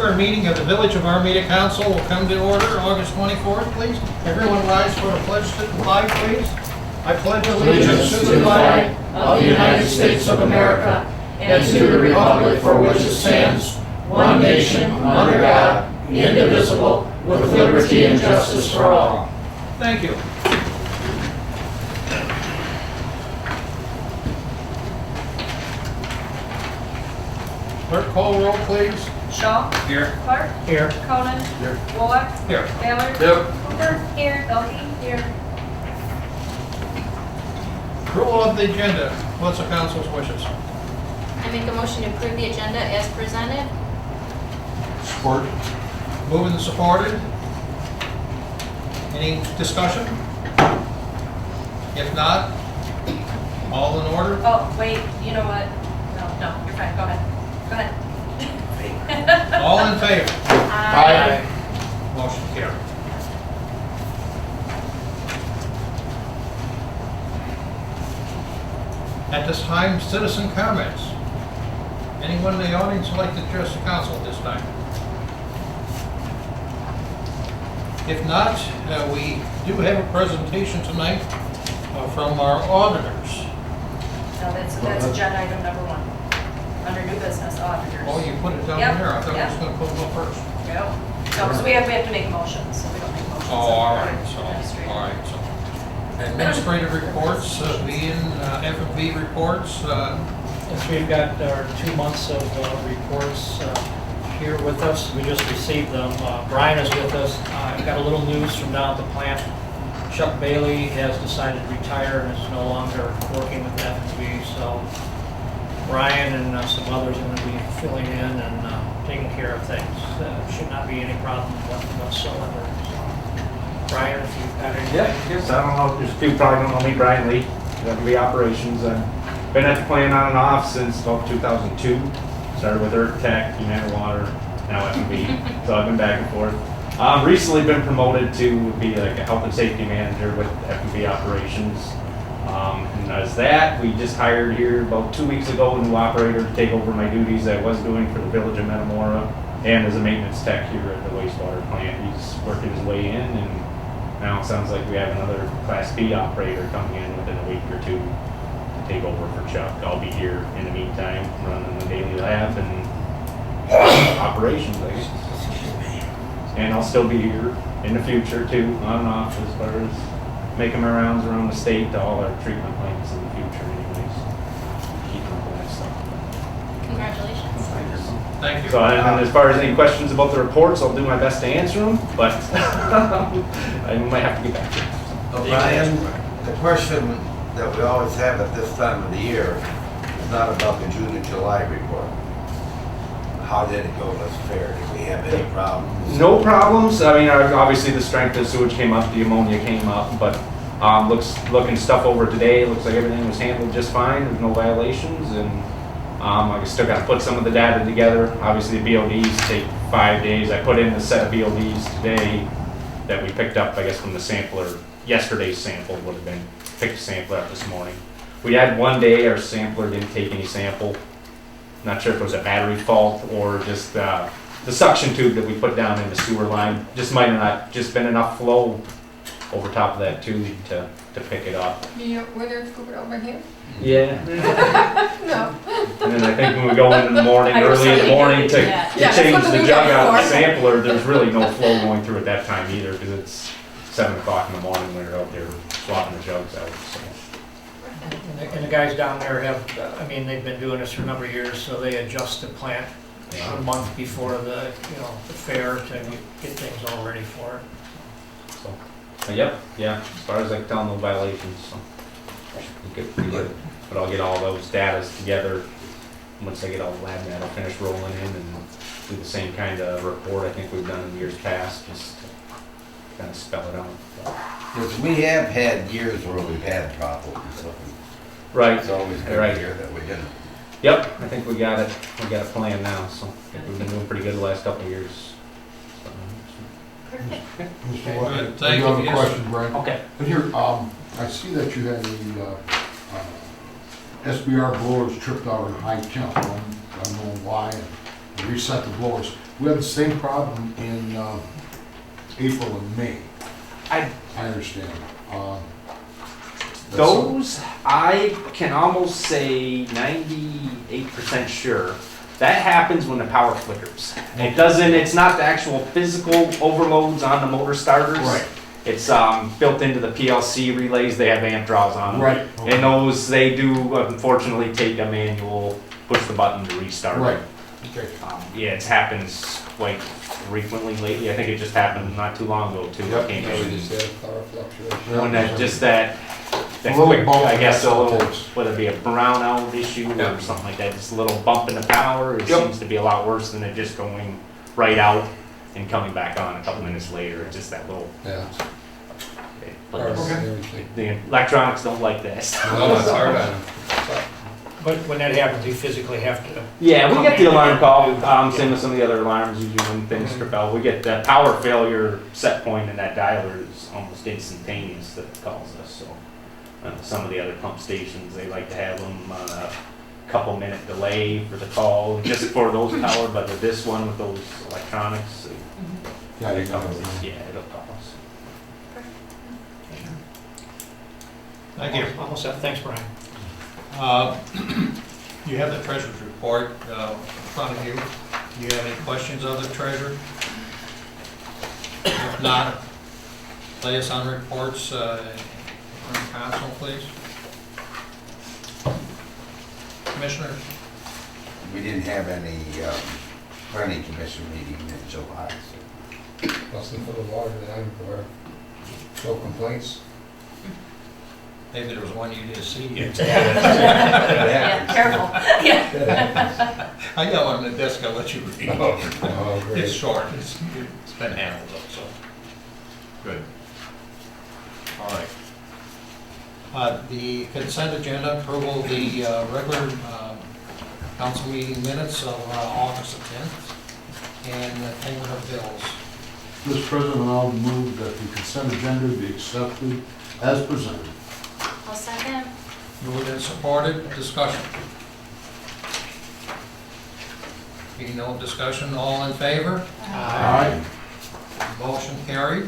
regular meeting of the Village of Armada Council will come to order August 24th, please. Everyone rise for a pledge to the flag, please. I pledge allegiance to the flag of the United States of America and to the republic for which it stands, one nation, under God, indivisible, with liberty and justice for all. Thank you. Clerk, call roll, please. Shaw. Here. Clark. Here. Conan. Here. Bullock. Here. Baylor. Yep. Hooper. Here. Elke. Here. Approval of the agenda. What's the council's wishes? I make a motion to approve the agenda as presented. Support. Moved and supported. Any discussion? If not, all in order? Oh, wait. You know what? No, you're fine. Go ahead. Go ahead. All in favor? Aye. Motion carried. At this time, citizen comments. Anyone in the audience would like to address the council at this time? If not, we do have a presentation tonight from our auditors. No, that's agenda item number 1. Under new business, auditors. Oh, you put it down Yep, there. I thought I was yep. going to put it up first. Yep. No, because we have to make motions, so we don't make motions. Oh, all right. Administrative. All right. So, administrative reports, being F&B reports. Yes, we've got our 2 months of reports here with us. We just received them. Brian is with us. I got a little news from down at the plant. Chuck Bailey has decided to retire and is no longer working with F&B. So Brian and some others are going to be filling in and taking care of things. Should not be any problem whatsoever. So, Brian, if you've got anything. Yeah, yes, I don't know, there's a few probably don't know me, Brian Lee, F&B operations. I've been at the plant on and off since about 2002. Started with Earth Tech, United Water, now F&B. So I've been back and forth. Recently been promoted to be like a health and safety manager with F&B operations. And as that, we just hired here about 2 weeks ago a new operator to take over my duties I was doing for the Village of Metamora and as a maintenance tech here at the wastewater plant. He's working his way in, and now it sounds like we have another Class B operator coming in within a week or two to take over for Chuck. I'll be here in the meantime running the daily lab and operations, I guess. And I'll still be here in the future too, on and off, as far as making my rounds around the state to all our treatment plants in the future anyways. Keeping up with that stuff. Congratulations. Thank you. So and as far as any questions about the reports, I'll do my best to answer them, but I might have to get back to you. Brian, the question that we always have at this time of the year is not about the June and July report. How did it go this fair? Did we have any problems? No problems. I mean, obviously the strength of sewage came up, the ammonia came up, but looking stuff over today, looks like everything was handled just fine. There's no violations, and I still got to put some of the data together. Obviously the BODs take 5 days. I put in the set of BODs today that we picked up, I guess, from the sampler. Yesterday's sample would have been, picked a sampler up this morning. We had 1 day our sampler didn't take any sample. Not sure if it was a battery fault or just the suction tube that we put down in the sewer line. Just might have not just been enough flow over top of that tube to pick it up. You know where they're scooping over here? Yeah. No. And then I think when we go in the morning, early in the morning to Yeah, that's change what the we jug go out of the for. sampler, there's really no flow going through at that time either because it's 7 o'clock in the morning when we're out there swapping the jugs out. So. And the guys down there have, I mean, they've been doing this for a number of years, so they adjust the plant a month before the fair to get things all ready for it. So, but yep, yeah, as far as I can tell, no violations, so. Pretty good. But I'll get all those data together. Once I get all the lab data, I'll finish rolling in and do the same kind of report I think we've done in years past, just to kind of spell it out. Because we have had years where we've had problems. So Right. it's always good Right. to hear that we didn't. Yep, I think we got it. We got a plan now, so I think we've been doing pretty good the last couple of years. Okay, Mr. good. White, Thank you have you. a Yes. question, Brian? Okay. And here, I see that you had the SBR blowers tripped out at high temp. I don't know why, and reset the blowers. We had the same problem in April and May. I I understand. That's Those, I can almost say 98% sure. That happens when the power flickers. It doesn't, it's not the actual physical overloads on the motor starters. Right. It's built into the PLC relays, they have amp draws on them. Right. And those, they do unfortunately take a manual, push the button to restart. Right. Okay. Yeah, it happens quite frequently lately. I think it just happened not too long ago too. Yep. It came Yeah, we in. just had a power fluctuation. When that, just that little quick, bump I guess a in little, that whether it be a brownout issue or Yeah. something like that, just a little bump in the power, it Yep. seems to be a lot worse than it just going right out and coming back on a couple minutes later. It's just that little, Yeah. but Hard it's- on everything. the electronics don't like this. No, it's hard on them. But when that happens, you physically have to. Yeah, we get the alarm call, same Yeah. with some of the other alarms usually when things trip out. We get the power failure set point in that dialer is almost instantaneous that it calls us, so. Some of the other pump stations, they like to have them a couple minute delay for the call, just for those power, but with this one, with those electronics, Yeah, you got it. yeah, it'll call us. Thank you. Almost set. Thanks, Brian. You have the treasurer's report in front of you. Do you have any questions of the treasurer? If not, lay us on reports from council, please. Commissioner? We didn't have any planning commission meeting in July, so. Nothing for the water that I'm aware of. No complaints? Maybe there was one you didn't see. Yeah, careful. Yeah. I got one on the desk, I'll let you read. Oh, It's great. short, it's been handled up, so. Good. All right. The consent agenda, approval of the regular council meeting minutes of August the 10th, and the payment of bills. Mr. President, I'll move that the consent agenda be accepted as presented. I'll second. Moved and supported, discussion. Being no discussion, all in favor? Aye. Motion carried.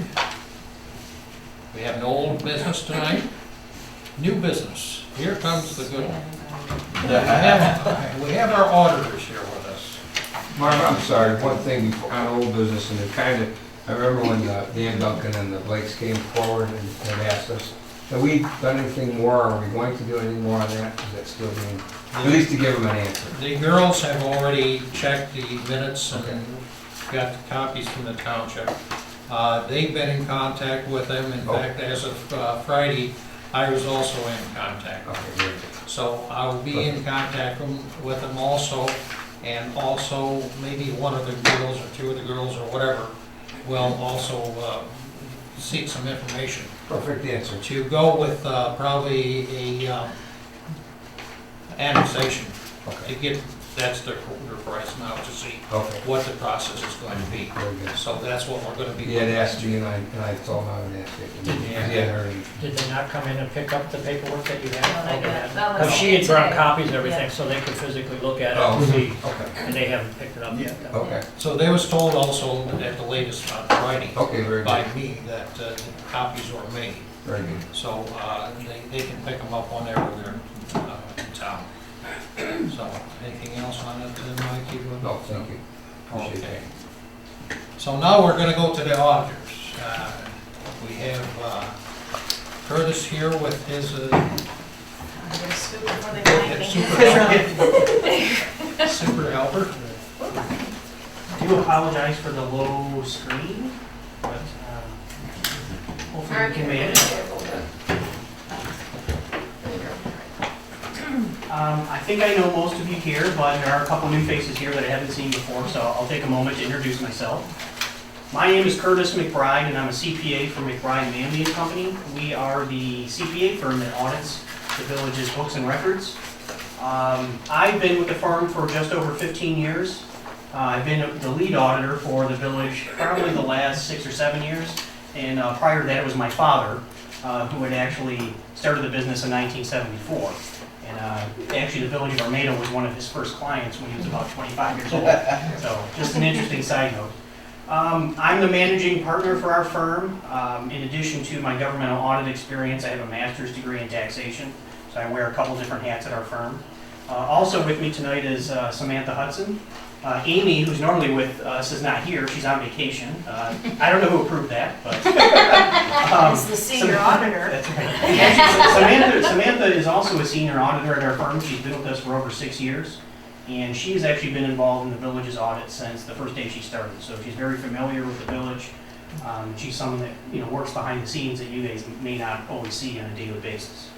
We have no old business tonight. New business. Here comes the good one. We have our auditors here with us. Mark, I'm sorry, one thing before, on old business, and it kind of, I remember when Dan Duncan and the Blakes came forward and asked us, have we done anything more, are we going to do anything more on that? Is that still being, at least to give them an answer? The girls have already checked the minutes and got the copies from the township. They've been in contact with them. In fact, as of Friday, I was also in contact. Okay, very good. So I will be in contact with them also, and also maybe one of the girls or two of the girls or whatever will also seek some information Perfect answer. to go with probably a annexation to get, that's their price now to see Okay, what the process is going to be. very good. So that's what we're going to be. He had asked me, and I told him I would ask it. And he hadn't heard anything. Did they not come in and pick up the paperwork that you No, had? they didn't. That was Because she had brought today. copies and Yeah. everything, so they could physically look at it Oh. and see, Okay, and they haven't picked it up yet. okay, So they was told also at the latest on Friday okay, very by good, me that copies were made. very good. So they can pick them up whenever they're in town. So anything else on it, Mike? You would- No, thank you. Appreciate Okay. So now we're gonna go to the auditors. We have Curtis here with his I'm gonna scoot before they find me. super helper. I do apologize for the low screen, but hopefully we can manage. I think I know most of you here, but there are a couple new faces here that I haven't seen before, so I'll take a moment to introduce myself. My name is Curtis McBride, and I'm a CPA for McBride Manley and Company. We are the CPA firm that audits the village's books and records. I've been with the firm for just over 15 years. I've been the lead auditor for the village probably the last 6 or 7 years, and prior to that it was my father, who had actually started the business in 1974. And actually, the village of Armada was one of his first clients when he was about 25 years old. So just an interesting side note. I'm the managing partner for our firm. In addition to my governmental audit experience, I have a master's degree in taxation, so I wear a couple different hats at our firm. Also with me tonight is Samantha Hudson. Amy, who's normally with us, is not here. She's on vacation. I don't know who approved that, but It's the senior auditor. That's right. Samantha is also a senior auditor at our firm. She's been with us for over 6 years, and she's actually been involved in the village's audit since the first day she started. So she's very familiar with the village. She's someone that works behind the scenes that you guys may not always see on a daily basis.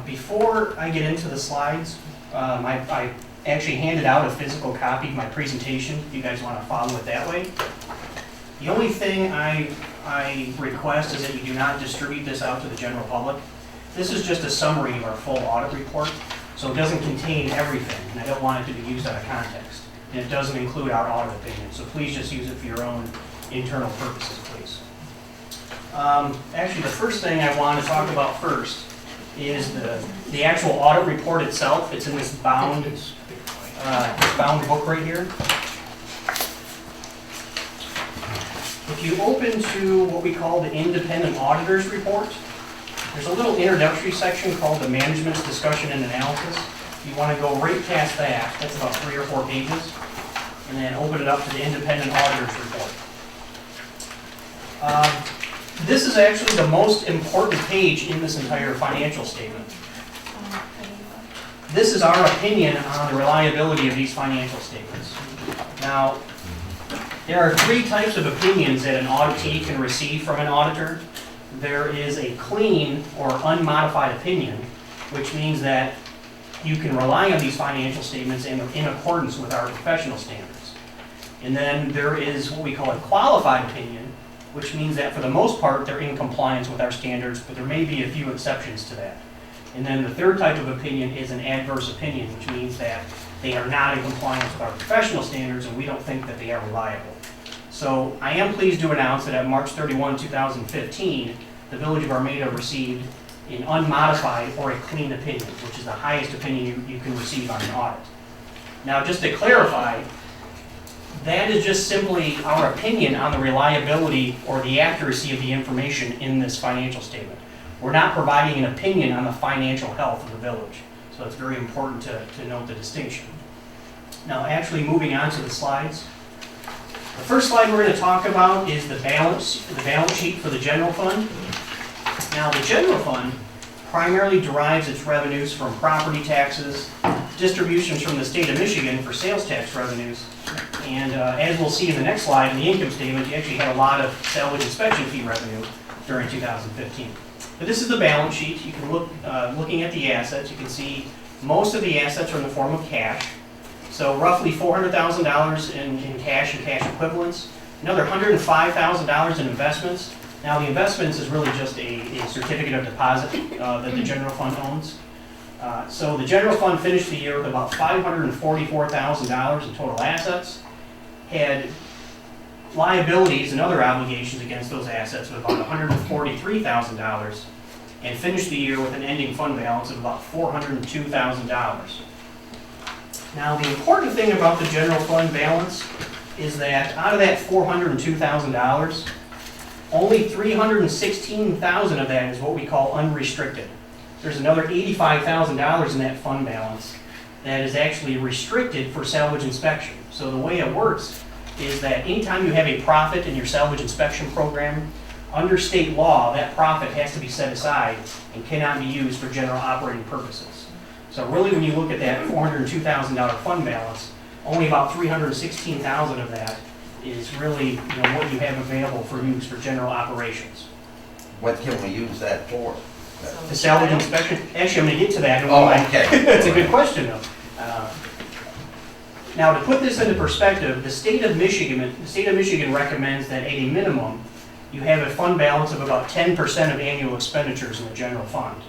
Before I get into the slides, I actually handed out a physical copy of my presentation if you guys want to follow it that way. The only thing I request is that you do not distribute this out to the general public. This is just a summary of our full audit report, so it doesn't contain everything, and I don't want it to be used out of context. And it doesn't include our audit opinion, so please just use it for your own internal purposes, please. Actually, the first thing I want to talk about first is the actual audit report itself. It's in this bound book right here. If you open to what we call the Independent Auditor's Report, there's a little introductory section called the Management's Discussion and Analysis. You want to go right past that. That's about 3 or 4 pages. And then open it up to the Independent Auditor's Report. This is actually the most important page in this entire financial statement. This is our opinion on the reliability of these financial statements. Now, there are 3 types of opinions that an auditee can receive from an auditor. There is a clean or unmodified opinion, which means that you can rely on these financial statements in accordance with our professional standards. And then there is what we call a qualified opinion, which means that for the most part they're in compliance with our standards, but there may be a few exceptions to that. And then the third type of opinion is an adverse opinion, which means that they are not in compliance with our professional standards and we don't think that they are reliable. So I am pleased to announce that at March 31, 2015, the Village of Armada received an unmodified or a clean opinion, which is the highest opinion you can receive on an audit. Now, just to clarify, that is just simply our opinion on the reliability or the accuracy of the information in this financial statement. We're not providing an opinion on the financial health of the village. So it's very important to note the distinction. Now, actually moving on to the slides. The first slide we're going to talk about is the balance sheet for the general fund. Now, the general fund primarily derives its revenues from property taxes, distributions from the state of Michigan for sales tax revenues, and as we'll see in the next slide, in the income statement, you actually had a lot of salvage inspection fee revenue during 2015. But this is the balance sheet. You can look, looking at the assets, you can see most of the assets are in the form of cash. So roughly $400,000 in cash and cash equivalents, another $105,000 in investments. Now the investments is really just a certificate of deposit that the general fund owns. So the general fund finished the year with about $544,000 in total assets, had liabilities and other obligations against those assets of about $143,000, and finished the year with an ending fund balance of about $402,000. Now, the important thing about the general fund balance is that out of that $402,000, only $316,000 of that is what we call unrestricted. There's another $85,000 in that fund balance that is actually restricted for salvage inspection. So the way it works is that anytime you have a profit in your salvage inspection program, under state law, that profit has to be set aside and cannot be used for general operating purposes. So really, when you look at that $402,000 fund balance, only about $316,000 of that is really what you have available for use for general operations. What can we use that for? The salvage inspection, actually I'm going to get to that. Okay. That's a good question though. Now, to put this into perspective, the state of Michigan recommends that at a minimum, you have a fund balance of about 10% of annual expenditures in the general fund.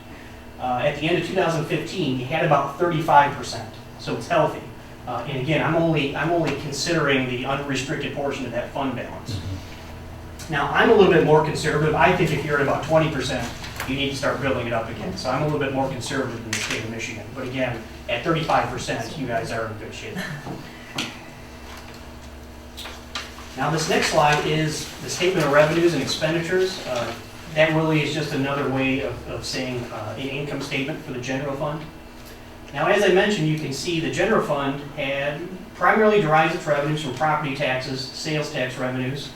At the end of 2015, you had about 35%, so it's healthy. And again, I'm only considering the unrestricted portion of that fund balance. Now, I'm a little bit more conservative. I think if you're at about 20%, you need to start building it up again. So I'm a little bit more conservative than the state of Michigan. But again, at 35%, you guys are in good shape. Now this next slide is the statement of revenues and expenditures. That really is just another way of saying an income statement for the general fund. Now, as I mentioned, you can see the general fund primarily derives its revenues from property taxes, sales tax revenues.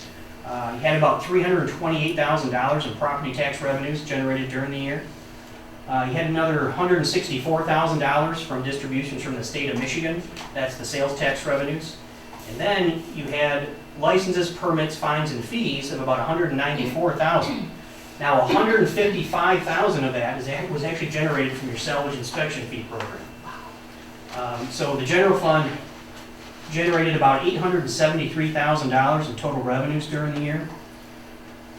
You had about $328,000 in property tax revenues generated during the year. You had another $164,000 from distributions from the state of Michigan. That's the sales tax revenues. And then you had licenses, permits, fines, and fees of about $194,000. Now, $155,000 of that was actually generated from your salvage inspection fee program. So the general fund generated about $873,000 in total revenues during the year.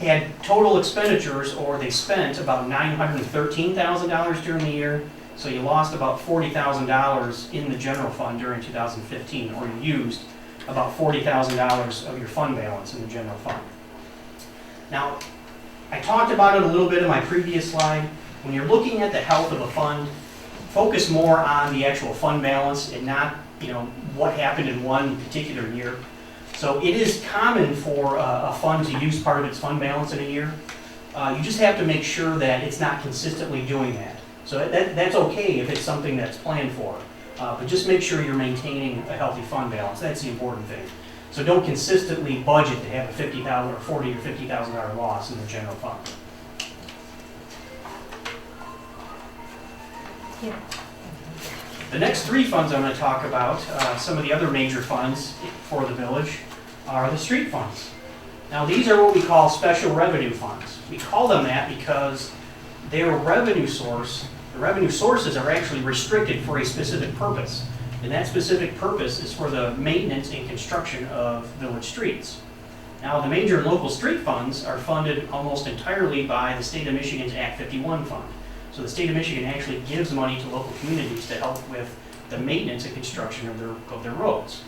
Had total expenditures, or they spent about $913,000 during the year. So you lost about $40,000 in the general fund during 2015, or you used about $40,000 of your fund balance in the general fund. Now, I talked about it a little bit in my previous slide. When you're looking at the health of a fund, focus more on the actual fund balance and not, what happened in one particular year. So it is common for a fund to use part of its fund balance in a year. You just have to make sure that it's not consistently doing that. So that's okay if it's something that's planned for. But just make sure you're maintaining a healthy fund balance. That's the important thing. So don't consistently budget to have a $50,000 or $40,000 or $50,000 loss in the general fund. Yeah. The next three funds I'm going to talk about, some of the other major funds for the village, are the street funds. Now these are what we call special revenue funds. We call them that because their revenue source, the revenue sources are actually restricted for a specific purpose. And that specific purpose is for the maintenance and construction of village streets. Now, the major and local street funds are funded almost entirely by the state of Michigan's Act 51 fund. So the state of Michigan actually gives money to local communities to help with the maintenance and construction of their roads.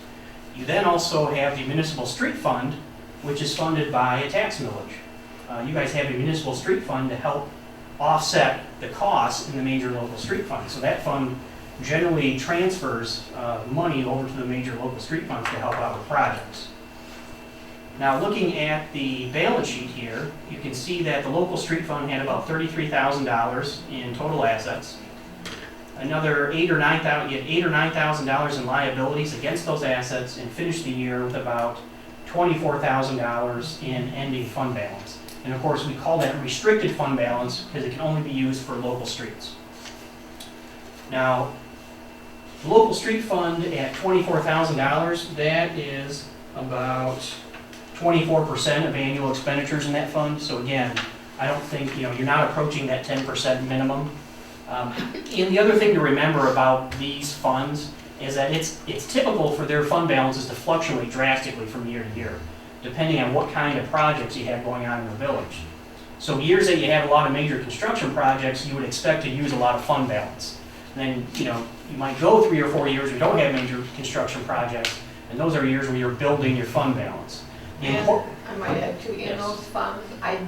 You then also have the municipal street fund, which is funded by a tax millage. You guys have a municipal street fund to help offset the costs in the major local street fund. So that fund generally transfers money over to the major local street funds to help out with projects. Now, looking at the balance sheet here, you can see that the local street fund had about $33,000 in total assets. Another $8,000 or $9,000 in liabilities against those assets, and finished the year with about $24,000 in ending fund balance. And of course, we call that restricted fund balance because it can only be used for local streets. Now, the local street fund at $24,000, that is about 24% of annual expenditures in that fund. So again, I don't think, you're not approaching that 10% minimum. And the other thing to remember about these funds is that it's typical for their fund balances to fluctuate drastically from year to year, depending on what kind of projects you have going on in the village. So years that you have a lot of major construction projects, you would expect to use a lot of fund balance. And then, you might go 3 or 4 years where you don't have major construction projects, and those are years where you're building your fund balance. And I might add too, in those funds, I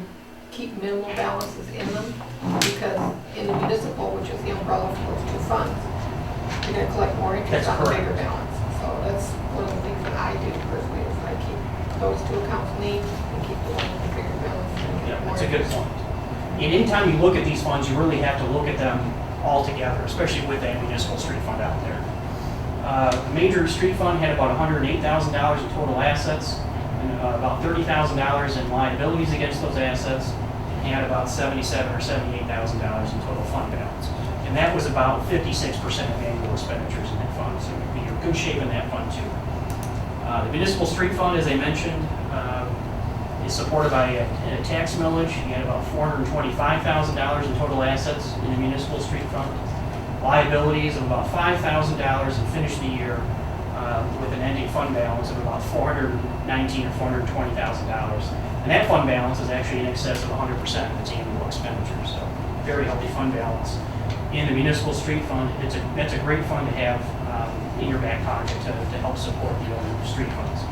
keep minimal balances in them, because in the municipal, which is the umbrella for those two funds, you're gonna collect more interest on the bigger balance. So that's one of the things that I do personally, is I keep those two accounts neat and keep the one with the bigger balance. Yeah, that's a good point. And anytime you look at these funds, you really have to look at them all together, especially with that municipal street fund out there. The major street fund had about $108,000 in total assets, and about $30,000 in liabilities against those assets, and had about $77,000 or $78,000 in total fund balance. And that was about 56% of annual expenditures in that fund, so you're in good shape in that fund too. The municipal street fund, as I mentioned, is supported by a tax millage. You had about $425,000 in total assets in the municipal street fund. Liabilities of about $5,000, and finished the year with an ending fund balance of about $419,000 or $420,000. And that fund balance is actually in excess of 100% of its annual expenditures. So very healthy fund balance in the municipal street fund. That's a great fund to have in your back pocket to help support the other street funds.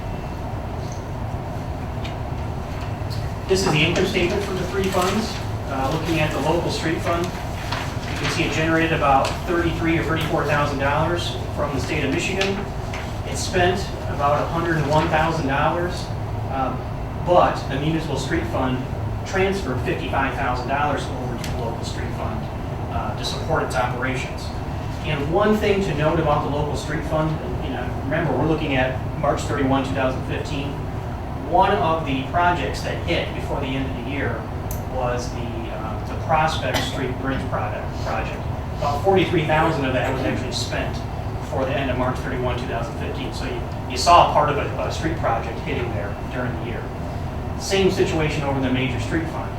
This is the income statement for the three funds. looking at the local street fund, you can see it generated about $33,000 or $34,000 from the state of Michigan. It spent about $101,000, but the municipal street fund transferred $55,000 over to the local street fund to support its operations. And one thing to note about the local street fund, remember we're looking at March 31, 2015. One of the projects that hit before the end of the year was the Prospect Street Bridge project. About $43,000 of that was actually spent before the end of March 31, 2015. So you saw part of a street project hitting there during the year. Same situation over the major street fund.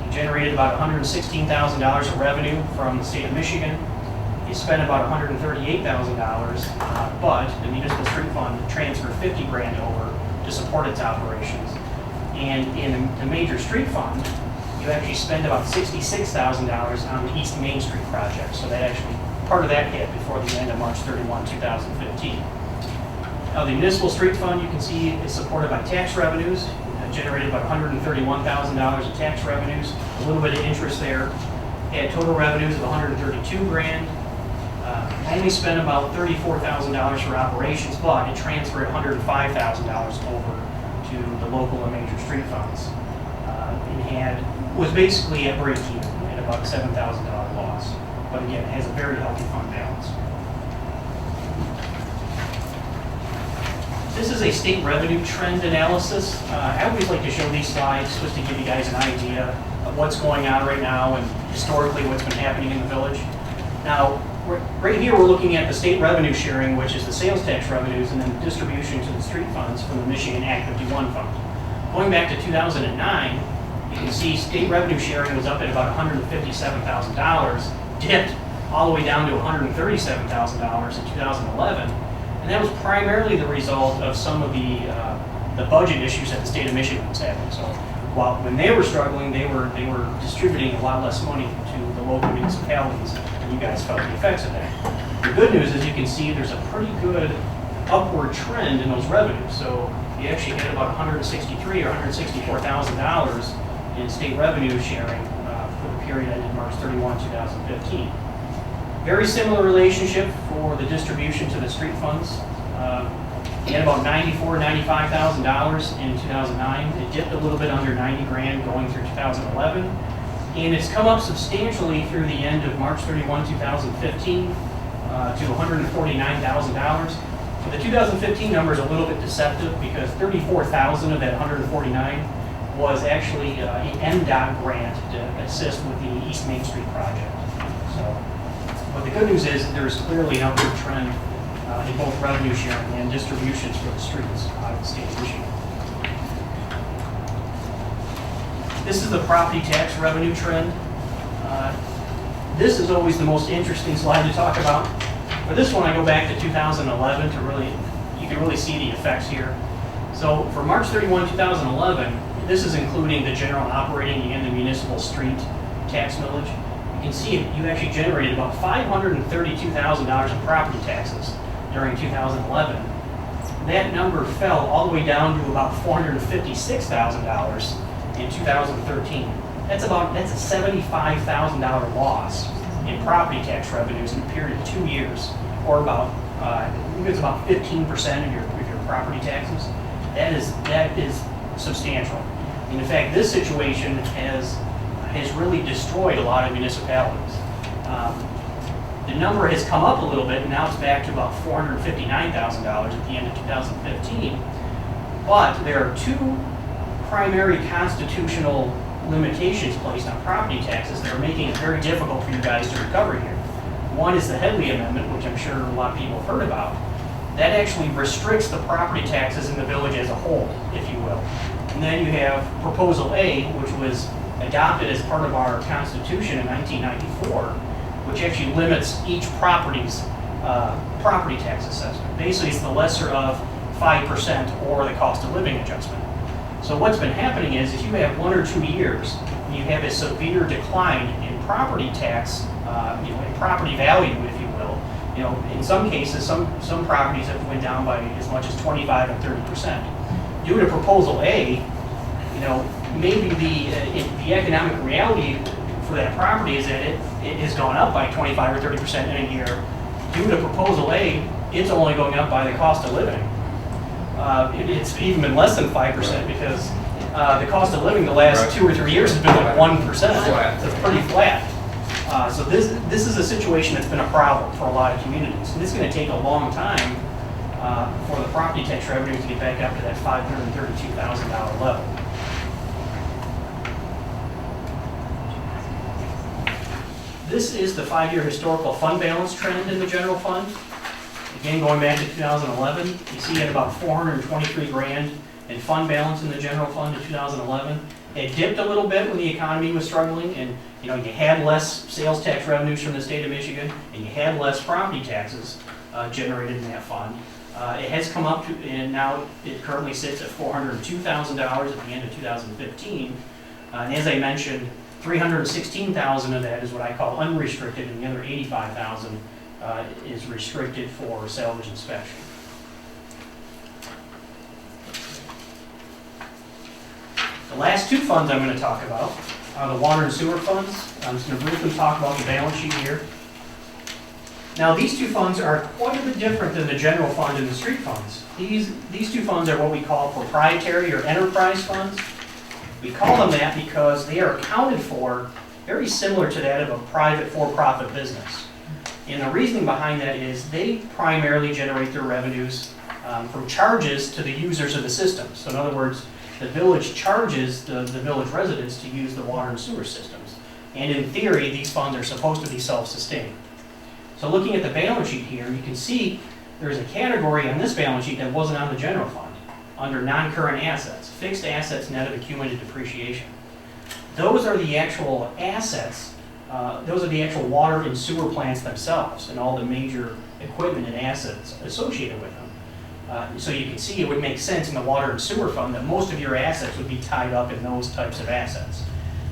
You generated about $116,000 of revenue from the state of Michigan. You spent about $138,000, but the municipal street fund transferred $50,000 over to support its operations. And in the major street fund, you actually spend about $66,000 on the East Main Street project. So that actually, part of that hit before the end of March 31, 2015. Now the municipal street fund, you can see, is supported by tax revenues. It generated about $131,000 of tax revenues, a little bit of interest there. It had total revenues of $132,000. Only spent about $34,000 for operations, but it transferred $105,000 over to the local and major street funds. Was basically at break even at about a $7,000 loss. But again, it has a very healthy fund balance. This is a state revenue trend analysis. I always like to show these slides just to give you guys an idea of what's going on right now and historically what's been happening in the village. Now, right here we're looking at the state revenue sharing, which is the sales tax revenues, and then the distribution to the street funds from the Michigan Act 51 fund. Going back to 2009, you can see state revenue sharing was up at about $157,000, dipped all the way down to $137,000 in 2011, and that was primarily the result of some of the budget issues that the state of Michigan was having. So, when they were struggling, they were distributing a lot less money to the local municipalities, and you guys felt the effects of that. The good news is you can see there's a pretty good upward trend in those revenues. So you actually had about $163,000 or $164,000 in state revenue sharing for the period ended March 31, 2015. Very similar relationship for the distribution to the street funds. You had about $94,000, $95,000 in 2009. It dipped a little bit under $90,000 going through 2011. And it's come up substantially through the end of March 31, 2015 to $149,000. So the 2015 number is a little bit deceptive because $34,000 of that $149,000 was actually an MDOT grant to assist with the East Main Street project. So, but the good news is there's clearly an upward trend in both revenue sharing and distributions for the streets out of the state of Michigan. This is the property tax revenue trend. This is always the most interesting slide to talk about. For this one, I go back to 2011 to you can really see the effects here. So for March 31, 2011, this is including the general operating and the municipal street tax millage. You can see you actually generated about $532,000 in property taxes during 2011. That number fell all the way down to about $456,000 in 2013. That's a $75,000 loss in property tax revenues in a period of 2 years, or about I think it's about 15% of your property taxes. That is substantial. And in fact, this situation has really destroyed a lot of municipalities. The number has come up a little bit, and now it's back to about $459,000 at the end of 2015. But there are two primary constitutional limitations placed on property taxes that are making it very difficult for you guys to recover here. One is the Headley Amendment, which I'm sure a lot of people have heard about. That actually restricts the property taxes in the village as a whole, if you will. And then you have Proposal A, which was adopted as part of our Constitution in 1994, which actually limits each property's property tax assessment. Basically, it's the lesser of 5% or the cost of living adjustment. So what's been happening is if you have 1 or 2 years, and you have a severe decline in property tax, in property value, if you will, in some cases, some properties have went down by as much as 25 and 30%. Due to Proposal A, maybe the economic reality for that property is that it has gone up by 25 or 30% in a year. Due to proposal A, it's only going up by the cost of living. It's even been less than 5% because the cost of living the last 2 or 3 years has been like 1%. So it's pretty flat. So this is a situation that's been a problem for a lot of communities. And it's going to take a long time for the property tax revenues to get back up to that $532,000 level. This is the 5-year historical fund balance trend in the general fund. Again, going back to 2011, you see at about 423 grand in fund balance in the general fund in 2011. It dipped a little bit when the economy was struggling, and you had less sales tax revenues from the state of Michigan, and you had less property taxes generated in that fund. It has come up to, and now it currently sits at $402,000 at the end of 2015. And as I mentioned, $316,000 of that is what I call unrestricted, and the other $85,000 is restricted for salvage inspection. The last two funds I'm going to talk about are the water and sewer funds. I'm just going to briefly talk about the balance sheet here. Now, these two funds are quite a bit different than the general fund and the street funds. These two funds are what we call proprietary or enterprise funds. We call them that because they are accounted for very similar to that of a private for-profit business. And the reasoning behind that is they primarily generate their revenues from charges to the users of the system. So in other words, the village charges the village residents to use the water and sewer systems. And in theory, these funds are supposed to be self-sustaining. So looking at the balance sheet here, you can see there's a category on this balance sheet that wasn't on the general fund, under non-current assets, fixed assets net of accumulated depreciation. Those are the actual assets, those are the actual water and sewer plants themselves and all the major equipment and assets associated with them. So you can see it would make sense in the water and sewer fund that most of your assets would be tied up in those types of assets.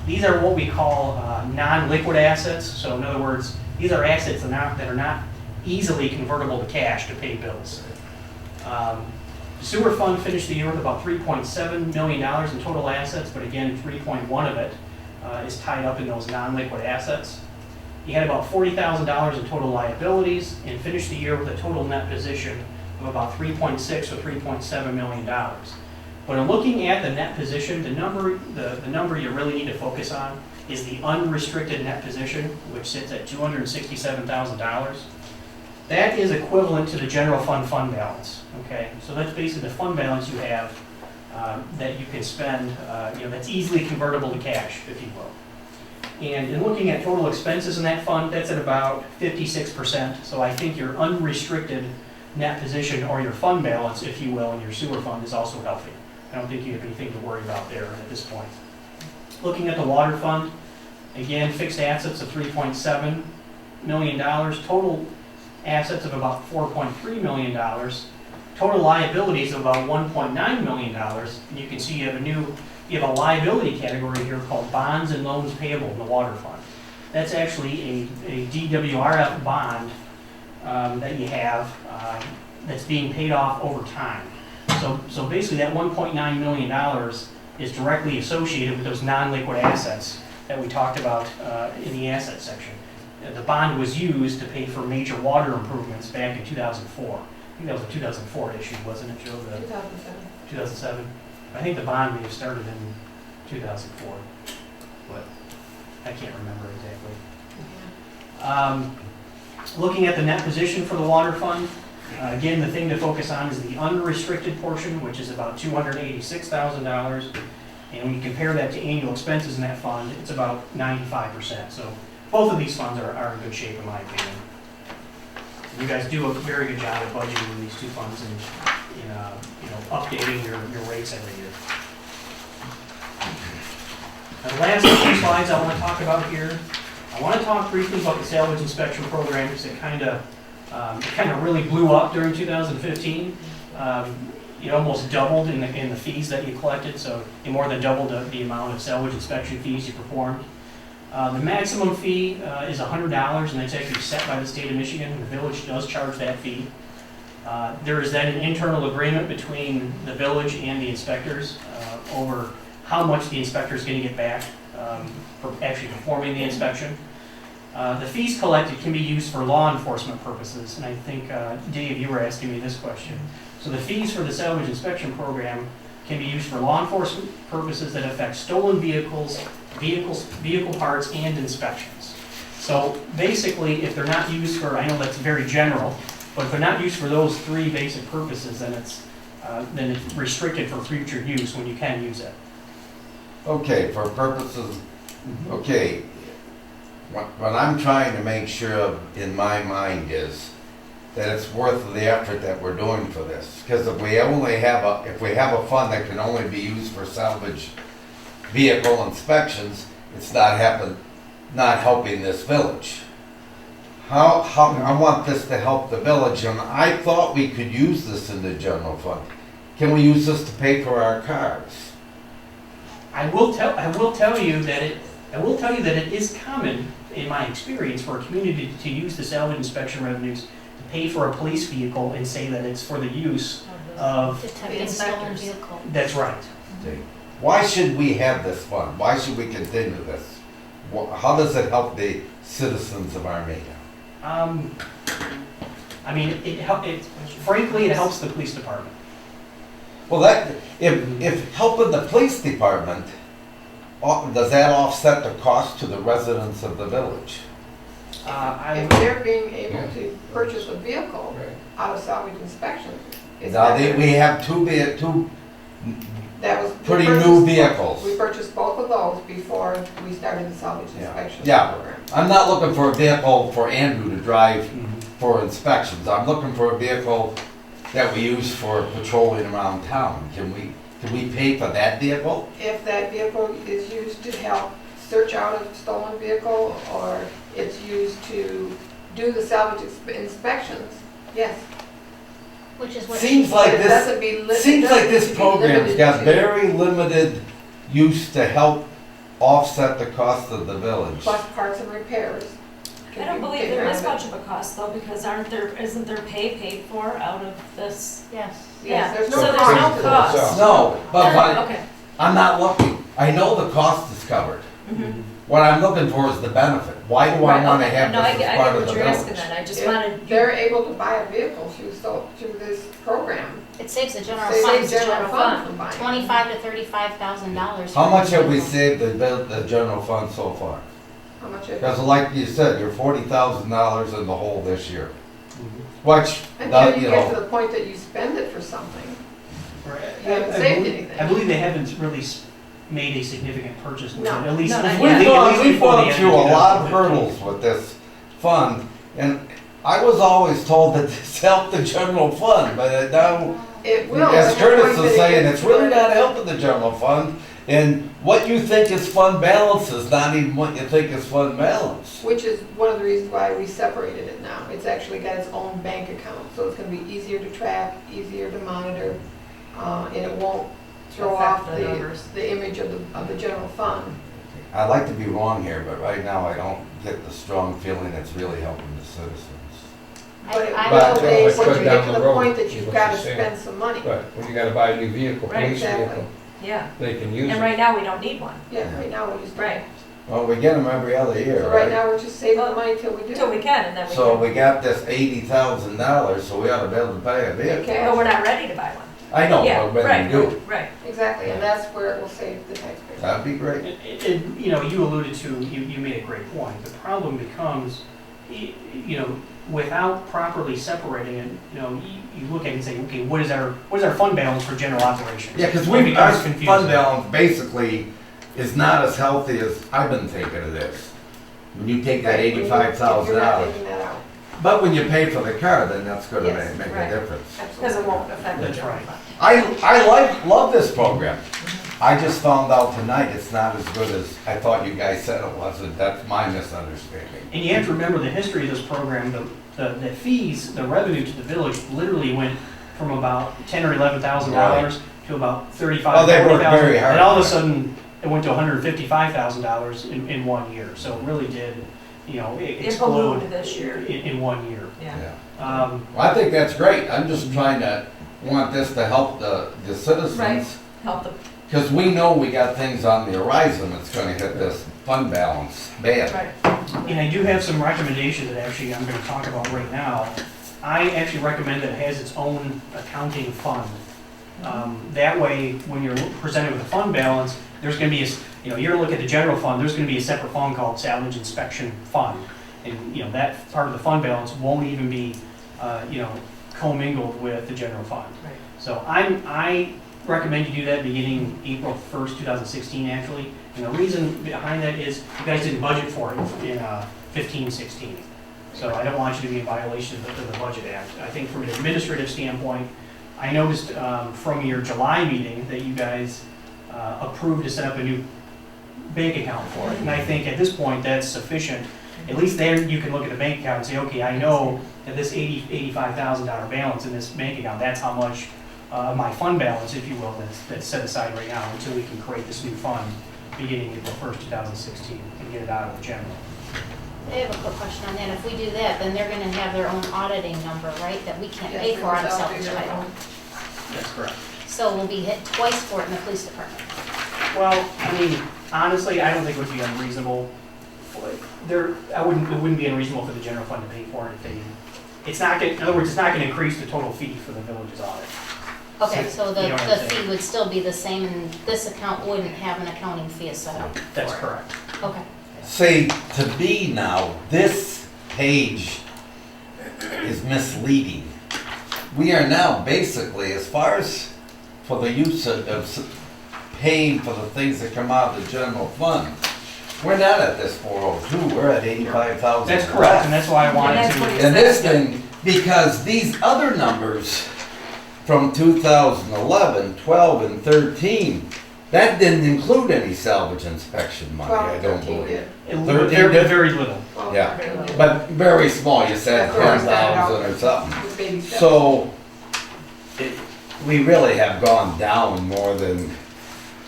These are what we call non-liquid assets. So in other words, these are assets that are not easily convertible to cash to pay bills. The sewer fund finished the year with about $3.7 million in total assets, but again, 3.1 of it is tied up in those non-liquid assets. He had about $40,000 in total liabilities and finished the year with a total net position of about 3.6 or $3.7 million. But in looking at the net position, the number you really need to focus on is the unrestricted net position, which sits at $267,000. That is equivalent to the general fund balance. Okay, so that's basically the fund balance you have that you can spend. That's easily convertible to cash, if you will. And in looking at total expenses in that fund, that's at about 56%. So I think your unrestricted net position, or your fund balance, if you will, in your sewer fund is also healthy. I don't think you have anything to worry about there at this point. Looking at the water fund, again, fixed assets of $3.7 million, total assets of about $4.3 million, total liabilities of about $1.9 million. And you can see you have a liability category here called bonds and loans payable in the water fund. That's actually a DWRF bond that you have that's being paid off over time. So basically that $1.9 million is directly associated with those non-liquid assets that we talked about in the asset section. The bond was used to pay for major water improvements back in 2004. I think that was a 2004 issue, wasn't it, Joe? 2007. 2007? I think the bond may have started in 2004, but I can't remember exactly. Looking at the net position for the water fund, again, the thing to focus on is the unrestricted portion, which is about $286,000. And when you compare that to annual expenses in that fund, it's about 95%. So both of these funds are in good shape, in my opinion. You guys do a very good job of budgeting in these two funds and updating your rates every year. Now, the last few slides I want to talk about here, I want to talk briefly about the salvage inspection program because it kind of really blew up during 2015. It almost doubled in the fees that you collected, so it more than doubled the amount of salvage inspection fees you performed. The maximum fee is $100, and that's actually set by the state of Michigan. The village does charge that fee. There is then an internal agreement between the village and the inspectors over how much the inspector is going to get back for actually performing the inspection. The fees collected can be used for law enforcement purposes, and I think, Dave, you were asking me this question. So the fees for the salvage inspection program can be used for law enforcement purposes that affect stolen vehicles, vehicle parts, and inspections. So basically, if they're not used for, I know that's very general, but if they're not used for those three basic purposes, then it's restricted for future use when you can use it. Okay, for purposes, okay, what I'm trying to make sure of in my mind is that it's worth the effort that we're doing for this. Because if we have a fund that can only be used for salvage vehicle inspections, it's not helping this village. How, I want this to help the village, and I thought we could use this in the general fund. Can we use this to pay for our cars? I will tell you that it is common, in my experience, for a community to use the salvage inspection revenues to pay for a police vehicle and say that it's for the use of. Detecting stolen vehicle. That's right. Why should we have this fund? Why should we continue this? How does it help the citizens of Armada? I mean, frankly, it helps the police department. Well, if helping the police department, does that offset the cost to the residents of the village? If they're being able to purchase a vehicle out of salvage inspection, it's Now, better. we have two That was. pretty new vehicles. We purchased both of those before we started the salvage inspection Yeah. program. I'm not looking for a vehicle for Andrew to drive for inspections. I'm looking for a vehicle that we use for patrolling around town. Can we pay for that vehicle? If that vehicle is used to help search out a stolen vehicle, or it's used to do the salvage inspections, yes. Which is what. Seems like But it doesn't be li- Seems it like doesn't this need to be program's limited got to- very limited use to help offset the cost of the village. Plus parts and repairs. I don't believe there is much of a cost though, because isn't there pay paid for out of this? Yes. Yes, there's no So there's cost no to this. cost. No, but Okay. I'm not looking. I know the cost is covered. Mhm. What I'm looking for is the benefit. Why do I Right, want to okay. have No, I this get as part of what the you're asking village? then, I just If wanted. they're able to buy a vehicle through this program, It saves the general saves fund the general fund from buying. $25,000 to $35,000. How much have we saved the general fund so far? How much it, Because like you said, you're $40,000 in the hole this year. Which, until you you get to know, the point that you spend it for something. Right. You haven't saved anything. I believe they haven't really made a significant purchase with it, No. at least. No, not at yet. least we've before the gone end through a lot of 2015. hurdles with this fund, and I was always told that this helped the general fund, but now, It will. as at the Curtis point that is it saying, gets it's really to not where- helping the general fund, and what you think is fund balance is not even what you think is fund balance. Which is one of the reasons why we separated it now. It's actually got its own bank account, so it's gonna be easier to track, easier to monitor, and it won't throw Affect off the numbers. the image of the general fund. I'd like to be wrong here, but right now I don't get the strong feeling it's really helping the citizens. But it I But- will, Dave, Let's when go you down get to the the road, point that is you've what gotta she's saying. spend some money. But when you gotta buy a new vehicle, Right, police exactly. vehicle, Yeah, they can use and it. right now we don't need one, Yeah, right now we just. right, Well, we get them every other year, So right? right now, we're just saving the money till we do. till we can, and then we So can. we got this $80,000, so we ought to be able to pay a vehicle. Okay. But we're not ready to buy one. I know, Yeah, but when right, we do, right. Exactly, and that's where it will save the taxpayers. that'd be great. You know, you alluded to, you made a great point. The problem becomes, you know, without properly separating it, you know, you look at it and say, okay, what is our fund balance for general operations? Yeah, because It our becomes fund confusing. balance basically is not as healthy as I've been thinking it is. When you take that Right, when you- If you're not $85,000. taking that out, But when you pay for the car, then that's gonna Yes, make a right. difference. Because it absolutely. won't affect the That's general right. fund. Love this program. I just found out tonight it's not as good as I thought you guys said it was, and that's my misunderstanding. And you have to remember the history of this program, the fees, the revenue to the village literally went from about $10,000 or $11,000 to about $35,000, Oh, they worked very hard. And all of a sudden, it went to $155,000 in 1 year. So it really did, you know, It explode ballooned this year, in 1 year. yeah. Well, I think that's great. I'm just trying to, want this to help the Right. citizens. Help the Because we know we got things on the horizon that's gonna hit this fund balance bad. Right. And I do have some recommendations that actually I'm gonna talk about right now. I actually recommend that it has its own accounting fund. That way, when you're presented with a fund balance, there's gonna be, you're gonna look at the general fund, there's gonna be a separate fund called salvage inspection fund. And, that part of the fund balance won't even be, commingled with the general fund. Right. So I recommend you do that beginning April 1st, 2016, actually. And the reason behind that is you guys didn't budget for it in 15, 16. So I don't want you to be in violation of the Budget Act. I think from an administrative standpoint, I noticed from your July meeting that you guys approved to set up a new bank account for it. And I think at this point, that's sufficient. At least then you can look at the bank account and say, okay, I know that this $85,000 balance in this bank account, that's how much my fund balance, if you will, that's set aside right now until we can create this new fund beginning April 1st, 2016 and get it out of the general. I have a quick question on that. If we do that, then they're gonna have their own auditing number, right, that we can't pay for on self-title. That's correct. So we'll be hit twice for it in the police department. Well, I mean, honestly, I don't think it would be unreasonable. It wouldn't be unreasonable for the general fund to pay for it if they, in other words, it's not gonna increase the total fee for the village's audit. Okay, so You know what I'm the saying? fee would still be the same, and this account wouldn't have an accounting fee set up? That's for it. correct. Okay. Say, to be now, this page is misleading. We are now basically, as far as for the use of paying for the things that come out of the general fund, we're not at this 402, we're at 85,000. That's correct, and that's why I wanted that's to. what it And this thing, because these other numbers from 2011, 12, and 13, that didn't include any salvage inspection money, I don't believe. Very little. Yeah. But very small, you said That's where I started out. 10,000 or something. With baby steps. So, we really have gone down more than,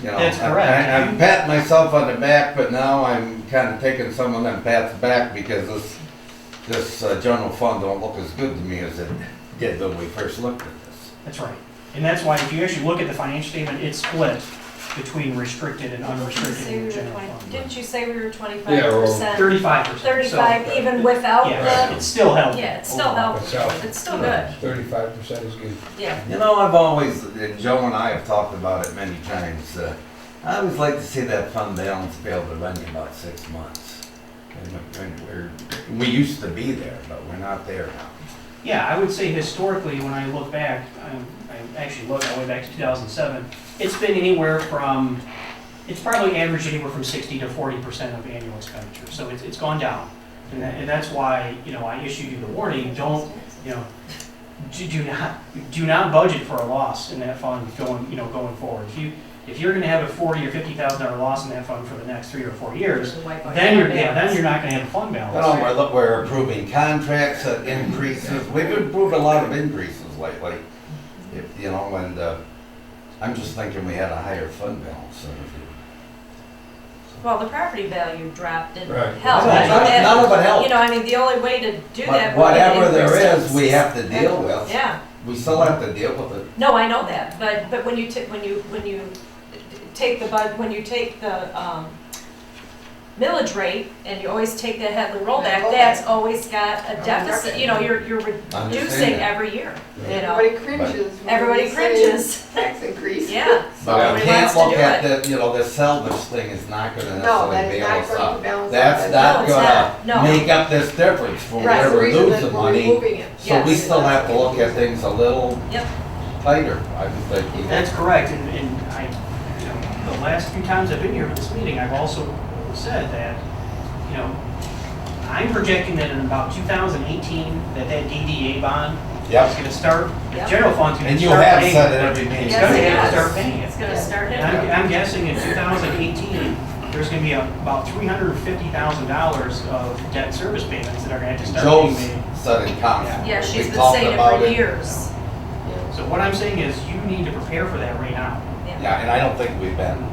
That's correct. I'm patting myself on the back, but now I'm kind of taking some of them pats back because this general fund don't look as good to me as it did when we first looked at this. That's right. And that's why if you actually look at the financial statement, it's split between restricted and unrestricted in the general fund. Didn't you say we were 25%? 35%. 35 even without Yeah, the? it's still held. Yeah, it's still helpful. It's still good. 35% is good. Yeah. I've always, and Joe and I have talked about it many times, I always like to see that fund balance be able to run you about 6 months. And we used to be there, but we're not there now. Yeah, I would say historically, when I look back, I actually looked all the way back to 2007, it's been anywhere from, it's probably averaged anywhere from 60 to 40% of annual expenditure. So it's gone down. And that's why, I issued you the warning, don't, do not budget for a loss in that fund going forward. If you're gonna have a $40,000 or $50,000 loss in that fund for the next 3 or 4 years, then you're not gonna have a fund balance. We're approving contracts, increases, we've approved a lot of increases lately. And I'm just thinking we had a higher fund balance. Well, the property value drop didn't Right. help. None of it helped. The only way to do that. But would be to whatever there increase is, we have to deal with. Yeah. We still have to deal with it. No, I know that, but when you take the millage rate and you always take the Headley rollback, that's always got a deficit. You're reducing Understand that. every year. Everybody cringes. when Everybody we say cringes. Tax increase. Yeah. But we Nobody can't wants to look do at it. this salvage thing is not gonna No, necessarily that is bail not us going to out. balance. That's out. not No, it's not. No. gonna make up this difference for Right. That's where the we're reason that losing we're money. removing it. So we Yes. still have to look at things a little Yep. tighter, I would think. That's correct, and I, the last few times I've been here for this meeting, I've also said that, I'm projecting that in about 2018, that DDA bond is Yep. gonna start, the Yep. general fund's gonna And you start have paying. said it every meeting. It's Yes, gonna it have to has. start paying it. It's gonna start And hitting. I'm guessing in 2018, there's gonna be about $350,000 of debt service payments that are gonna have to start being Joe's made. said in conference. Yeah, We she's been talked saying it about for years. So what I'm saying is, you need to prepare for that right now. Yeah, and I don't think we've been.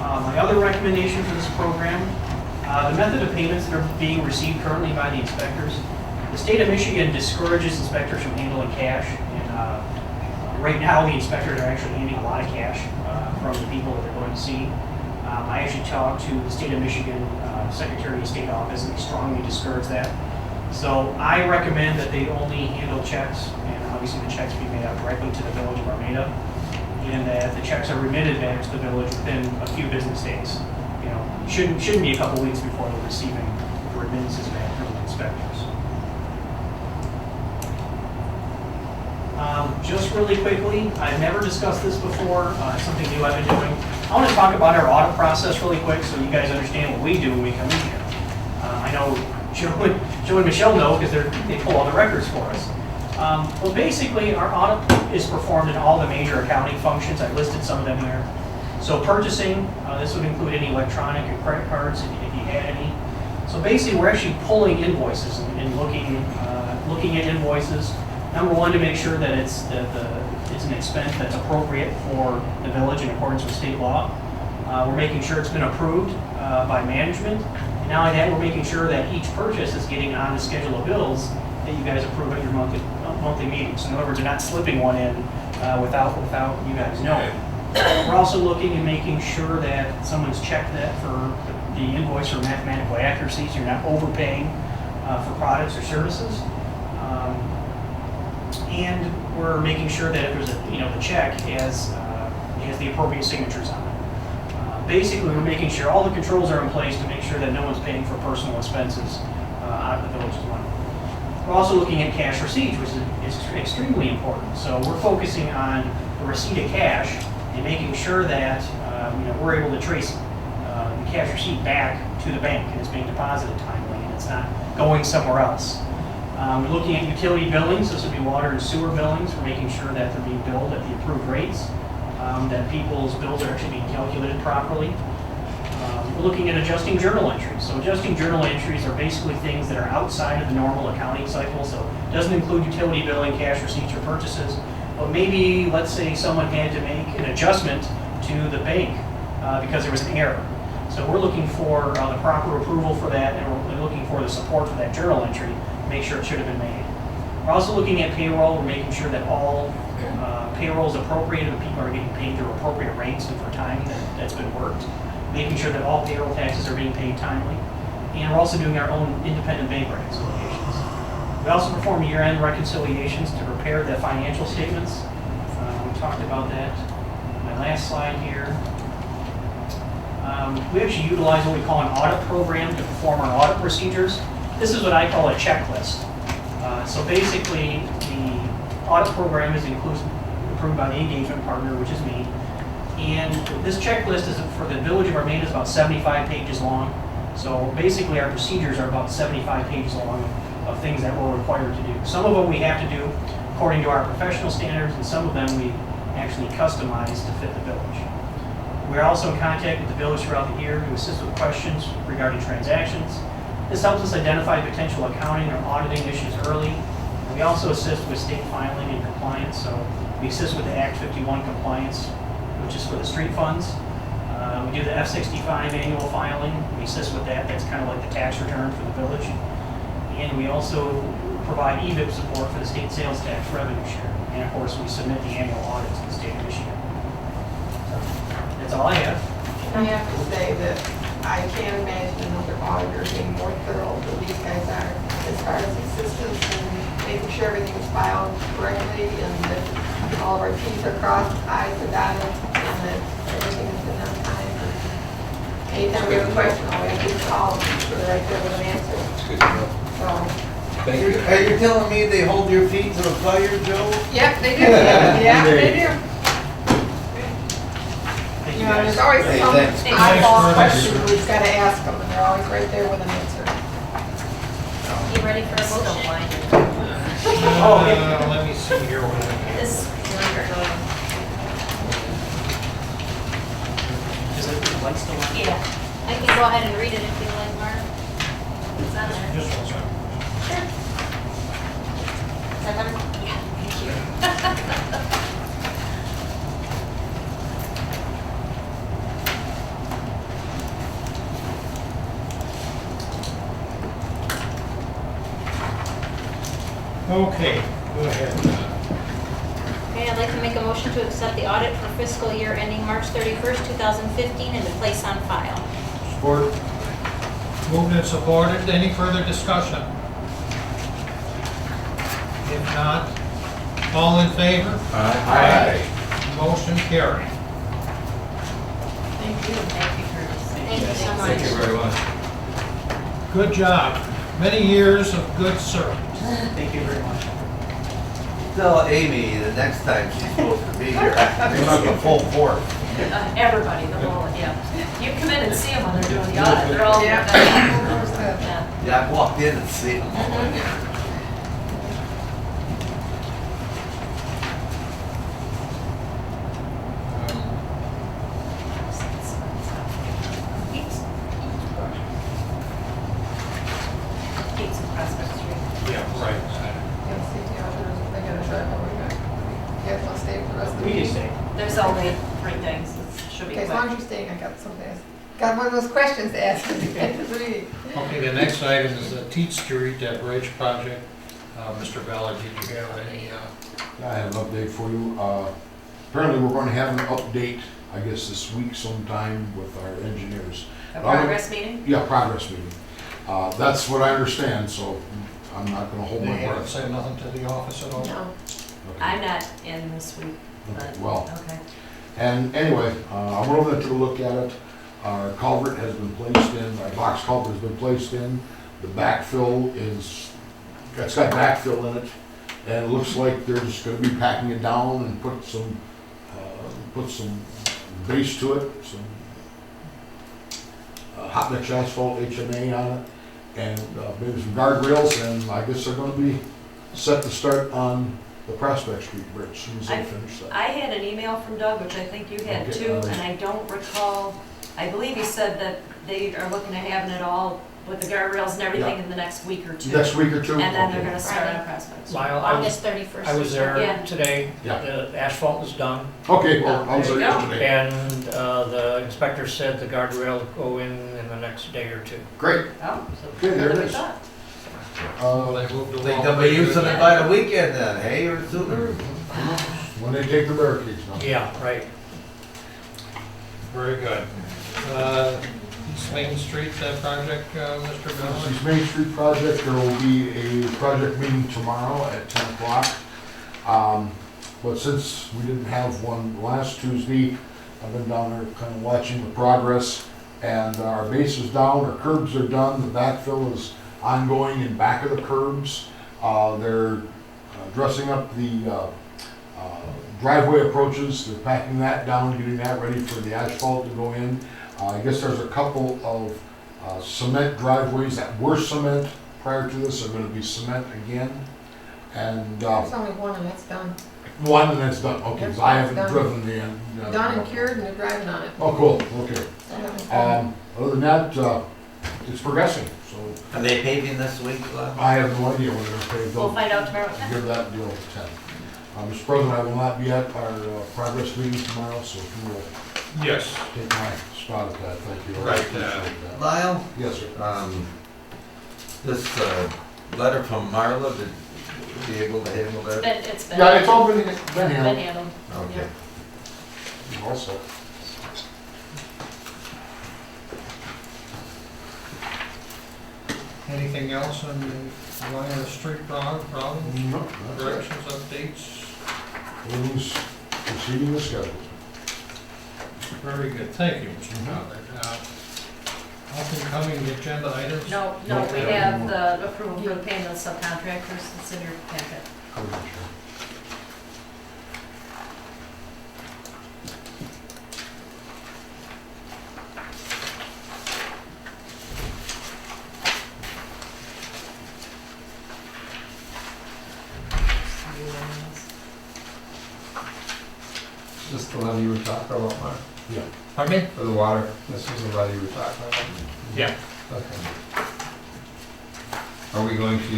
My other recommendation for this program, the method of payments that are being received currently by the inspectors. The state of Michigan discourages inspectors from handling cash, and Right now, the inspectors are actually handing a lot of cash from the people that they're going to see. I actually talked to the state of Michigan Secretary of State office, and they strongly discourage that. So I recommend that they only handle checks, and obviously the checks be made out directly to the village of Armada, and that the checks are remitted back to the village within a few business days. You know, shouldn't be a couple weeks before they're receiving the remittances back from the inspectors. Just really quickly, I've never discussed this before, it's something new I've been doing. I want to talk about our audit process really quick so you guys understand what we do when we come in here. I know Joe and Michelle know because they pull all the records for us. Well, basically, our audit is performed in all the major accounting functions. I've listed some of them here. So purchasing, this would include any electronic and credit cards if you had any. So basically, we're actually pulling invoices and looking at invoices. Number one, to make sure that it's an expense that's appropriate for the village in accordance with state law. We're making sure it's been approved by management. And not only that, we're making sure that each purchase is getting on the schedule of bills that you guys approve at your monthly meetings. In other words, you're not slipping one in without you guys knowing. We're also looking and making sure that someone's checked that for the invoice or mathematical accuracy, so you're not overpaying for products or services. And we're making sure that if there's the check has the appropriate signatures on it. Basically, we're making sure all the controls are in place to make sure that no one's paying for personal expenses out of the village's money. We're also looking at cash receipts, which is extremely important. So we're focusing on the receipt of cash and making sure that we're able to trace the cash receipt back to the bank and it's being deposited timely and it's not going somewhere else. We're looking at utility billings. This would be water and sewer billings. We're making sure that they're being billed at the approved rates, that people's bills are actually being calculated properly. We're looking at adjusting journal entries. So adjusting journal entries are basically things that are outside of the normal accounting cycle. So it doesn't include utility billing, cash receipts, or purchases. But maybe, let's say someone had to make an adjustment to the bank because there was an error. So we're looking for the proper approval for that, and we're looking for the support for that journal entry to make sure it should have been made. We're also looking at payroll. We're making sure that all payroll is appropriate and people are getting paid their appropriate rates and for time that's been worked. Making sure that all payroll taxes are being paid timely. And we're also doing our own independent bank reconciliations. We also perform year-end reconciliations to prepare the financial statements. We talked about that on my last slide here. We actually utilize what we call an audit program to perform our audit procedures. This is what I call a checklist. So basically, the audit program is approved by the engagement partner, which is me. And this checklist is for the village of Armada is about 75 pages long. So basically, our procedures are about 75 pages long of things that we're required to do. Some of them we have to do according to our professional standards, and some of them we actually customize to fit the village. We're also in contact with the village throughout the year to assist with questions regarding transactions. This helps us identify potential accounting or auditing issues early. We also assist with state filing and compliance. So we assist with the Act 51 compliance, which is for the street funds. We do the F-65 annual filing. We assist with that. That's kind of like the tax return for the village. And we also provide EBIP support for the state sales tax revenue share. And of course, we submit the annual audit to the state of Michigan. So that's all I have. I have to say that I can't imagine another auditor being more thorough than these guys are as far as assistance and making sure everything is filed correctly and that all of our T's are crossed, I's are dotted, and that everything has been on time. Anytime we have a question, all we have to do is call them, so they're right there with an answer. It's good to know. So, Thank you. Are you telling me they hold your feet to the fire, Joe? yep, they do. Yeah, they do. Thank You you know, guys. there's always Hey, some thanks. eyeball questions we've got to ask them, and they're always right there with an answer. You ready for a motion? Let me see here what I have. This, Is it the light still on? yeah, I can go ahead and read it if you like, Mark. It's on there. Just one second. Sure. Is that better? Yeah, thank you. Okay, go ahead. Okay, I'd like to make a motion to accept the audit for fiscal year ending March 31st, 2015, and to place on file. Support. Moved and supported. Any further discussion? If not, all in favor? Aye. Motion carried. Thank you. Thank you, Curtis. Thank you so much. Thank you very much. Good job. Many years of good service. Thank you very much. Tell Amy the next time she's supposed to be here, bring up the full force. Everybody, the whole, yeah. You come in and see them when they're doing the audit, they're all. Yeah. Yeah. Yeah, I walked in and see them. Keeps the Prospect Street. Yeah, right. Yeah, city auditors, if they gotta drive over, we got, you guys wanna stay for the rest of the We meeting? can stay. There's only 3 things, it should be Okay, as long as quick. you're staying, I got something to ask. Got one of those questions to ask at the end of the meeting. Okay, the next item is the Teat Street, that bridge project. Mr. Ballard, did you have any, I have an update for you. Apparently, we're going to have an update, I guess, this week sometime with our engineers. A progress meeting? Yeah, progress meeting. That's what I understand, so I'm not gonna hold they my haven't breath. said nothing to the office at all? No. Okay. I'm not in this week, Okay, but, well, okay. and anyway, I went over there, took a look at it. Our culvert has been placed in, our box culvert has been placed in. The backfill is, it's got backfill in it. And it looks like they're just gonna be packing it down and put some base to it, some hot mix asphalt HMA on it, and maybe some guardrails, and I guess they're gonna be set to start on the Prospect Street Bridge as soon as they finish that. I had an email from Doug, which I think you had Okay, too, and I don't recall, I believe he said that they are looking at having it all with the guardrails and everything in the next week or 2. Next week or two? And then they're Okay. gonna start on Friday. Prospect. Lyle, August 31st. I was Yeah. there today. Yeah. The asphalt is done. Okay, well, I was There there you go. yesterday. And the inspector said the guardrail will go in the next day or 2. Great. Oh, so. Okay, there better it than we is. thought. They moved along. Think they'll be using it by the weekend then, hey, or sooner? When they take the barricades down. Yeah, right. Very good. East Main Street, that project, Mr. Ballard? East Main Street project, there will be a project meeting tomorrow at 10 o'clock. But since we didn't have one last Tuesday, I've been down there kind of watching the progress. And our base is down, our curbs are done, the backfill is ongoing in back of the curbs. They're dressing up the driveway approaches, they're packing that down, getting that ready for the asphalt to go in. I guess there's a couple of cement driveways that were cement prior to this, are gonna be cement again. And There's only one and that's done. one, and that's done, okay, 'cause I haven't Done. driven the. Done and cured and they're driving on it. Oh, cool, okay. So that was done. Other than that, it's progressing, so Are they paving this week, Lyle? I have no idea when they're paid. We'll find out tomorrow. Give that deal a 10. Mr. President, I will not be at our progress meeting tomorrow, so if you will Yes. take my spot at that, thank you. I Right, appreciate that. Lyle, Yes, sir. this letter from Marla, did you be able to handle that? It's been. Yeah, it's all been Been handled. handled. Okay. Also. Anything else on the line of the street problems, No, that's it. directions, updates? Everything's proceeding as scheduled. Very good, thank you, Mr. Ballard. Up and coming agenda items? No, we have the approval for the payment of subcontractors, it's in your packet. Just the levy you were talking about, Mark, Yeah. Pardon me? for the water, this was the levy you were talking about? Yeah. Okay. Are we going to,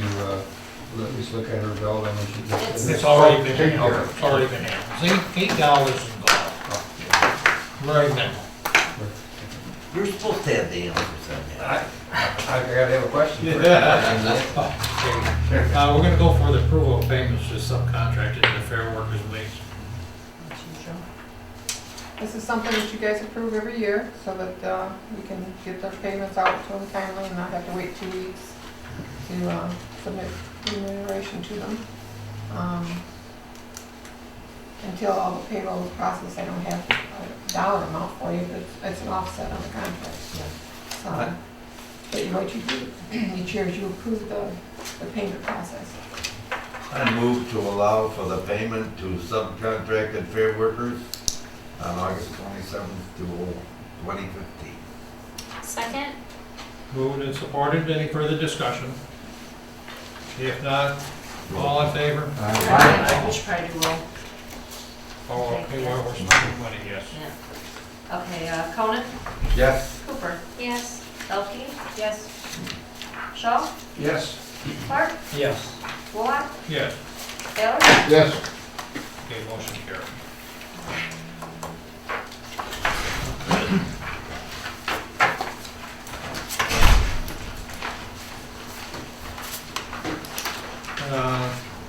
at least look at her bill and when she gets It's it? already been Taken care handled, of. it's already been handled. See, $8 involved, very minimal. You're supposed to have the answers on that. I gotta have a question. for you. We're gonna go for the approval of payments to subcontractors in the Fair Workers League. this is something that you guys approve every year, so that we can get their payments out to them timely and not have to wait 2 weeks to submit remuneration to them. Until all the payroll is processed, I don't have a dollar amount for you, but it's an offset on the contract. So, but what you do each year is you approve the payment process. I move to allow for the payment to subcontracted fair workers on August 27th to 2015. Second? Moved and supported. Any further discussion? If not, all in favor? We should probably do roll. Oh, okay, well, we're spending money, yes. Yeah. Okay, Conan, Yes. Cooper, Yes. Elke, Yes. Shaw, Yes. Clark, Yes. Bullock, Yes. Taylor. Yes. Okay, motion carried.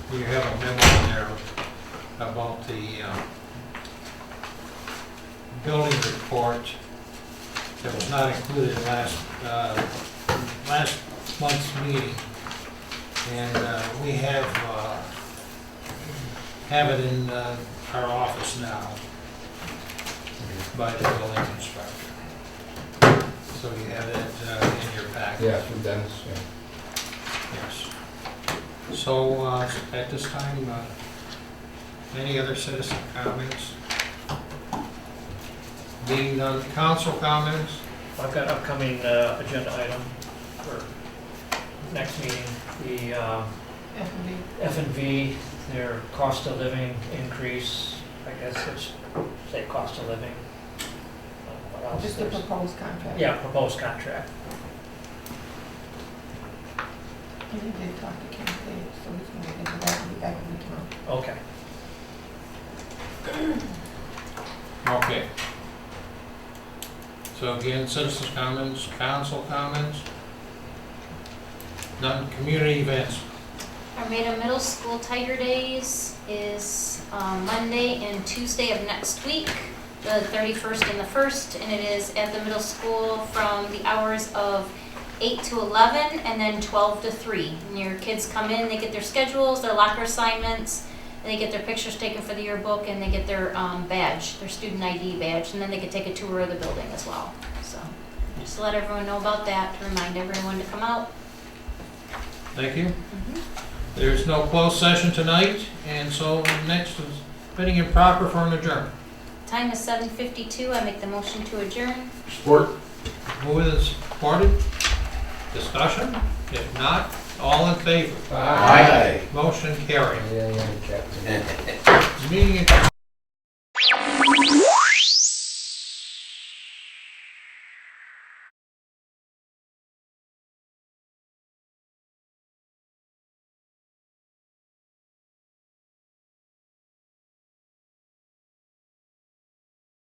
You have a memo in there about the building report that was not included in last month's meeting. And we have it in our office now by the building inspector. So you have it in your packet. Yeah, from Dennis, yeah. Yes. So at this time, any other citizen comments? Being none, council comments? I've got upcoming agenda item for next meeting, the F&B. F&V, their cost of living increase, I guess it's, say, cost of living. What else? Just a There's- proposed contract. Yeah, proposed contract. And he did talk to Ken today, so he's gonna get into that and be back with me tomorrow. Okay. Okay. So again, citizens' comments, council comments? None, community events. Armada Middle School Tiger Days is Monday and Tuesday of next week, the 31st and the 1st, and it is at the middle school from the hours of 8 to 11 and then 12 to 3. And your kids come in, they get their schedules, their locker assignments, and they get their pictures taken for the yearbook, and they get their badge, their student ID badge, and then they can take a tour of the building as well. So just to let everyone know about that, to remind everyone to come out. Thank you. There's no closed session tonight, and so next is fitting and proper for an adjournment. Time is 7:52. I make the motion to adjourn. Sport. Moved and supported. Discussion? If not, all in favor? Aye. Motion carried. Yeah, Captain. Meeting adjourned.